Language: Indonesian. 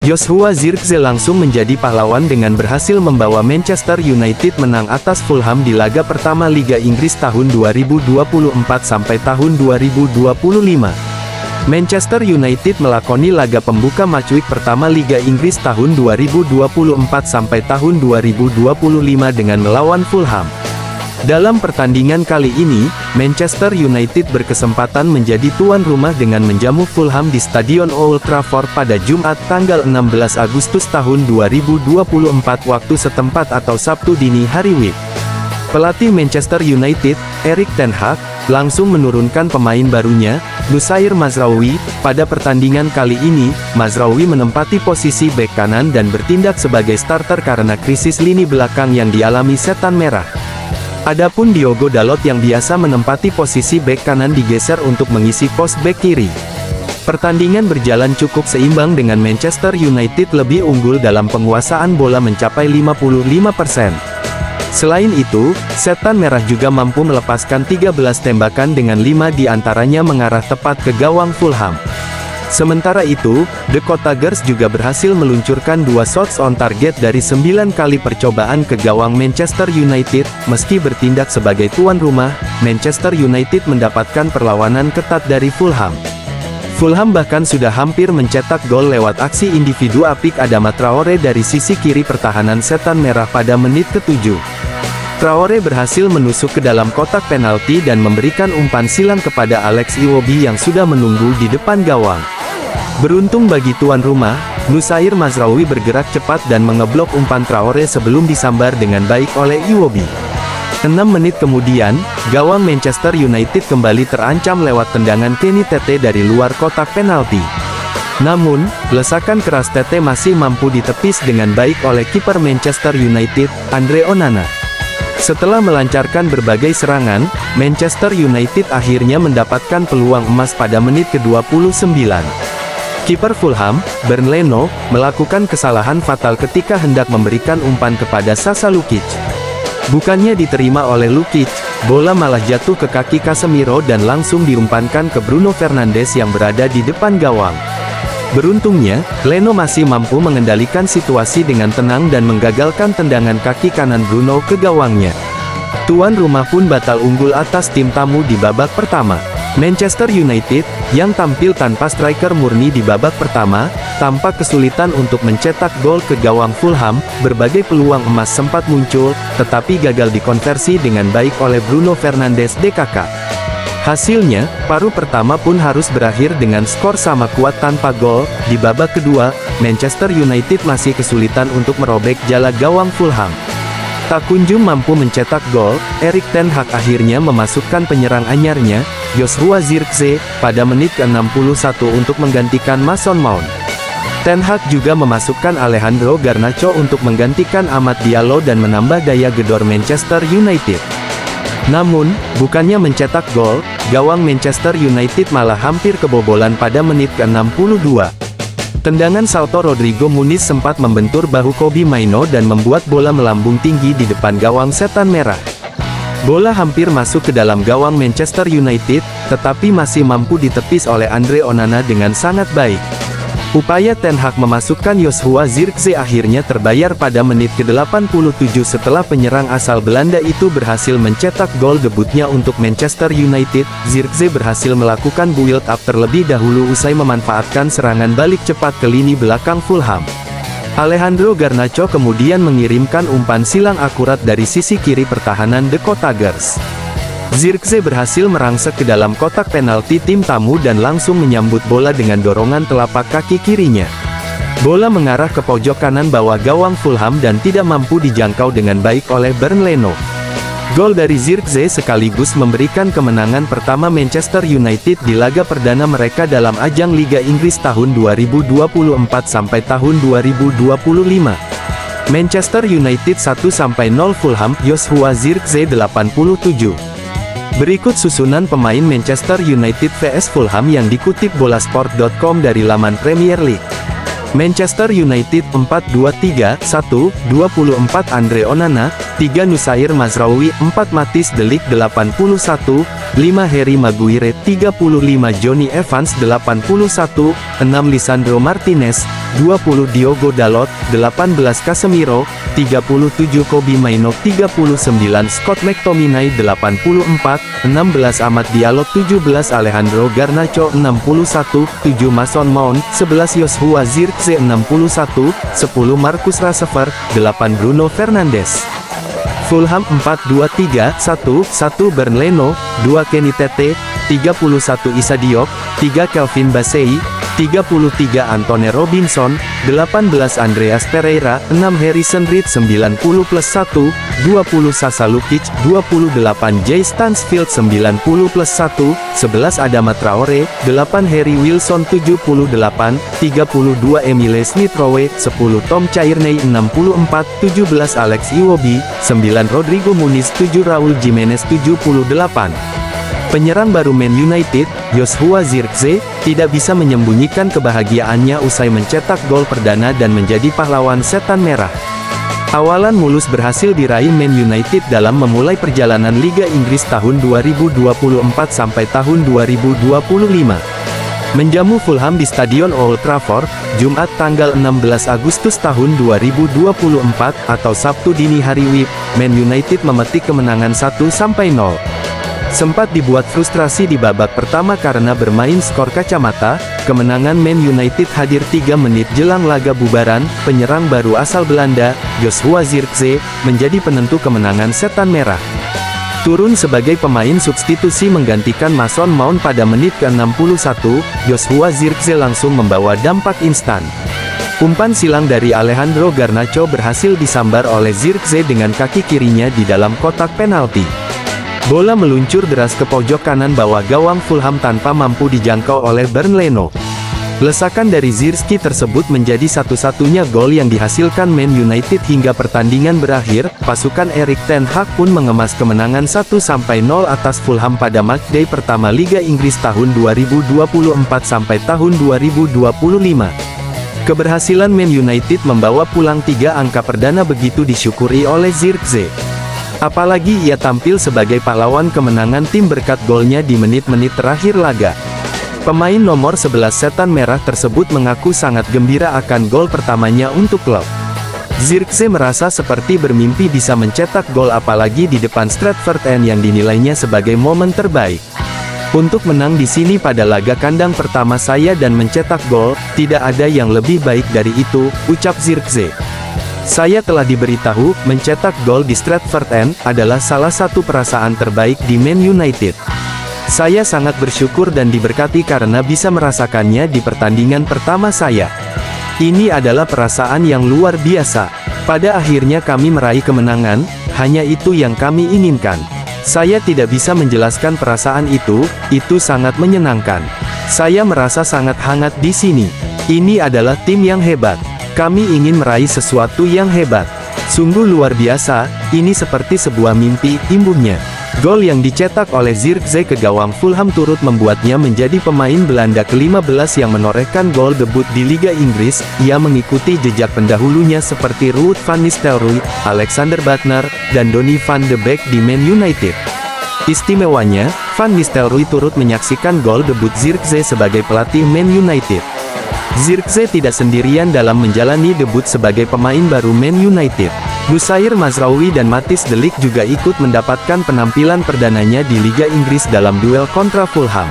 Joshua Zirkzee langsung menjadi pahlawan dengan berhasil membawa Manchester United menang atas Fulham di laga pertama Liga Inggris tahun 2024 sampai tahun 2025. Manchester United melakoni laga pembuka matchweek pertama Liga Inggris tahun 2024 sampai tahun 2025 dengan melawan Fulham. Dalam pertandingan kali ini, Manchester United berkesempatan menjadi tuan rumah dengan menjamu Fulham di Stadion Old Trafford pada Jumat tanggal 16 Agustus tahun 2024 waktu setempat atau Sabtu dini hari WIB. Pelatih Manchester United, Erik ten Hag, langsung menurunkan pemain barunya, Noussair Mazraoui. Pada pertandingan kali ini, Mazraoui menempati posisi bek kanan dan bertindak sebagai starter karena krisis lini belakang yang dialami Setan Merah. Adapun Diogo Dalot yang biasa menempati posisi bek kanan digeser untuk mengisi pos bek kiri. Pertandingan berjalan cukup seimbang dengan Manchester United lebih unggul dalam penguasaan bola mencapai 55%. Selain itu, Setan Merah juga mampu melepaskan 13 tembakan dengan 5 diantaranya mengarah tepat ke gawang Fulham. Sementara itu, The Cottagers juga berhasil meluncurkan 2 shots on target dari 9 kali percobaan ke gawang Manchester United. Meski bertindak sebagai tuan rumah, Manchester United mendapatkan perlawanan ketat dari Fulham. Fulham bahkan sudah hampir mencetak gol lewat aksi individu apik Adama Traore dari sisi kiri pertahanan Setan Merah pada menit ke-7. Traore berhasil menusuk ke dalam kotak penalti dan memberikan umpan silang kepada Alex Iwobi yang sudah menunggu di depan gawang. Beruntung bagi tuan rumah, Noussair Mazraoui bergerak cepat dan mengeblok umpan Traore sebelum disambar dengan baik oleh Iwobi. 6 menit kemudian, gawang Manchester United kembali terancam lewat tendangan Kenny Tete dari luar kotak penalti. Namun, lesakan keras Tete masih mampu ditepis dengan baik oleh kiper Manchester United, Andre Onana. Setelah melancarkan berbagai serangan, Manchester United akhirnya mendapatkan peluang emas pada menit ke-29. Kiper Fulham, Bernd Leno, melakukan kesalahan fatal ketika hendak memberikan umpan kepada Sasa Lukic. Bukannya diterima oleh Lukic, bola malah jatuh ke kaki Casemiro dan langsung diumpankan ke Bruno Fernandes yang berada di depan gawang. Beruntungnya, Leno masih mampu mengendalikan situasi dengan tenang dan menggagalkan tendangan kaki kanan Bruno ke gawangnya. Tuan rumah pun batal unggul atas tim tamu di babak pertama. Manchester United, yang tampil tanpa striker murni di babak pertama, tampak kesulitan untuk mencetak gol ke gawang Fulham. Berbagai peluang emas sempat muncul, tetapi gagal dikonversi dengan baik oleh Bruno Fernandes DKK. Hasilnya, paruh pertama pun harus berakhir dengan skor sama kuat tanpa gol. Di babak kedua, Manchester United masih kesulitan untuk merobek jala gawang Fulham. Tak kunjung mampu mencetak gol, Erik ten Hag akhirnya memasukkan penyerang anyarnya, Joshua Zirkzee, pada menit ke-61 untuk menggantikan Mason Mount. Ten Hag juga memasukkan Alejandro Garnacho untuk menggantikan Amad Diallo dan menambah daya gedor Manchester United. Namun, bukannya mencetak gol, gawang Manchester United malah hampir kebobolan pada menit ke-62. Tendangan salto Rodrigo Muniz sempat membentur bahu Kobbie Mainoo dan membuat bola melambung tinggi di depan gawang Setan Merah. Bola hampir masuk ke dalam gawang Manchester United, tetapi masih mampu ditepis oleh Andre Onana dengan sangat baik. Upaya Ten Hag memasukkan Joshua Zirkzee akhirnya terbayar pada menit ke-87 setelah penyerang asal Belanda itu berhasil mencetak gol debutnya untuk Manchester United. Zirkzee berhasil melakukan build up terlebih dahulu usai memanfaatkan serangan balik cepat ke lini belakang Fulham. Alejandro Garnacho kemudian mengirimkan umpan silang akurat dari sisi kiri pertahanan The Cottagers. Zirkzee berhasil merangsek ke dalam kotak penalti tim tamu dan langsung menyambut bola dengan dorongan telapak kaki kirinya. Bola mengarah ke pojok kanan bawah gawang Fulham dan tidak mampu dijangkau dengan baik oleh Bernd Leno. Gol dari Zirkzee sekaligus memberikan kemenangan pertama Manchester United di laga perdana mereka dalam ajang Liga Inggris tahun 2024 sampai tahun 2025. Manchester United 1-0 Fulham, Joshua Zirkzee 87. Berikut susunan pemain Manchester United vs Fulham yang dikutip bolasport.com dari laman Premier League. Manchester United 4-2-3-1, 24 Andre Onana, 3 Noussair Mazraoui, 4 Matthijs de Ligt 81, 5 Harry Maguire, 35 Jonny Evans 81, 6 Lisandro Martinez, 20 Diogo Dalot, 18 Casemiro, 37 Kobbie Mainoo, 39 Scott McTominay, 84, 16 Amad Diallo, 17 Alejandro Garnacho, 61, 7 Mason Mount, 11 Joshua Zirkzee, 61, 10 Marcus Rashford, 8 Bruno Fernandes. Fulham 4-2-3-1-1 Bernd Leno, 2 Kenny Tete, 31 Issa Diop, 3 Calvin Bassey, 33 Antonee Robinson, 18 Andreas Pereira, 6 Harrison Reed, 90+1, 20 Sasa Lukic, 28 Jay Stansfield, 90+1, 11 Adama Traore, 8 Harry Wilson, 78, 32 Emile Smith-Rowe, 10 Tom Cairney, 64, 17 Alex Iwobi, 9 Rodrigo Muniz, 7 Raul Jimenez, 78. Penyerang baru Man United, Joshua Zirkzee, tidak bisa menyembunyikan kebahagiaannya usai mencetak gol perdana dan menjadi pahlawan setan merah. Awalan mulus berhasil diraih Man United dalam memulai perjalanan Liga Inggris tahun 2024 sampai tahun 2025. Menjamu Fulham di Stadion Old Trafford, Jumat tanggal 16 Agustus tahun 2024 atau Sabtu dini hari WIB, Man United memetik kemenangan 1-0. Sempat dibuat frustrasi di babak pertama karena bermain skor kacamata, kemenangan Man United hadir 3 menit jelang laga bubaran. Penyerang baru asal Belanda, Joshua Zirkzee, menjadi penentu kemenangan setan merah. Turun sebagai pemain substitusi menggantikan Mason Mount pada menit ke-61, Joshua Zirkzee langsung membawa dampak instan. Umpan silang dari Alejandro Garnacho berhasil disambar oleh Zirkzee dengan kaki kirinya di dalam kotak penalti. Bola meluncur deras ke pojok kanan bawah gawang Fulham tanpa mampu dijangkau oleh Bernd Leno. Lesakan dari Zirkzee tersebut menjadi satu-satunya gol yang dihasilkan Man United hingga pertandingan berakhir. Pasukan Erik ten Hag pun mengemas kemenangan 1-0 atas Fulham pada matchday pertama Liga Inggris tahun 2024 sampai tahun 2025. Keberhasilan Man United membawa pulang 3 angka perdana begitu disyukuri oleh Zirkzee. Apalagi ia tampil sebagai pahlawan kemenangan tim berkat golnya di menit-menit terakhir laga. Pemain nomor 11 setan merah tersebut mengaku sangat gembira akan gol pertamanya untuk klub. Zirkzee merasa seperti bermimpi bisa mencetak gol apalagi di depan Stretford End yang dinilainya sebagai momen terbaik. Untuk menang di sini pada laga kandang pertama saya dan mencetak gol, tidak ada yang lebih baik dari itu, ucap Zirkzee. Saya telah diberitahu, mencetak gol di Stretford End adalah salah satu perasaan terbaik di Man United. Saya sangat bersyukur dan diberkati karena bisa merasakannya di pertandingan pertama saya. Ini adalah perasaan yang luar biasa. Pada akhirnya kami meraih kemenangan, hanya itu yang kami inginkan. Saya tidak bisa menjelaskan perasaan itu sangat menyenangkan. Saya merasa sangat hangat di sini. Ini adalah tim yang hebat. Kami ingin meraih sesuatu yang hebat. Sungguh luar biasa, ini seperti sebuah mimpi, imbuhnya. Gol yang dicetak oleh Zirkzee ke gawang Fulham turut membuatnya menjadi pemain Belanda ke-15 yang menorehkan gol debut di Liga Inggris. Ia mengikuti jejak pendahulunya seperti Ruud van Nistelrooy, Alexander Butner, dan Donny van de Beek di Man United. Istimewanya, Van Nistelrooy turut menyaksikan gol debut Zirkzee sebagai pelatih Man United. Zirkzee tidak sendirian dalam menjalani debut sebagai pemain baru Man United. Nussair Mazraoui dan Matthijs de Ligt juga ikut mendapatkan penampilan perdananya di Liga Inggris dalam duel kontra Fulham.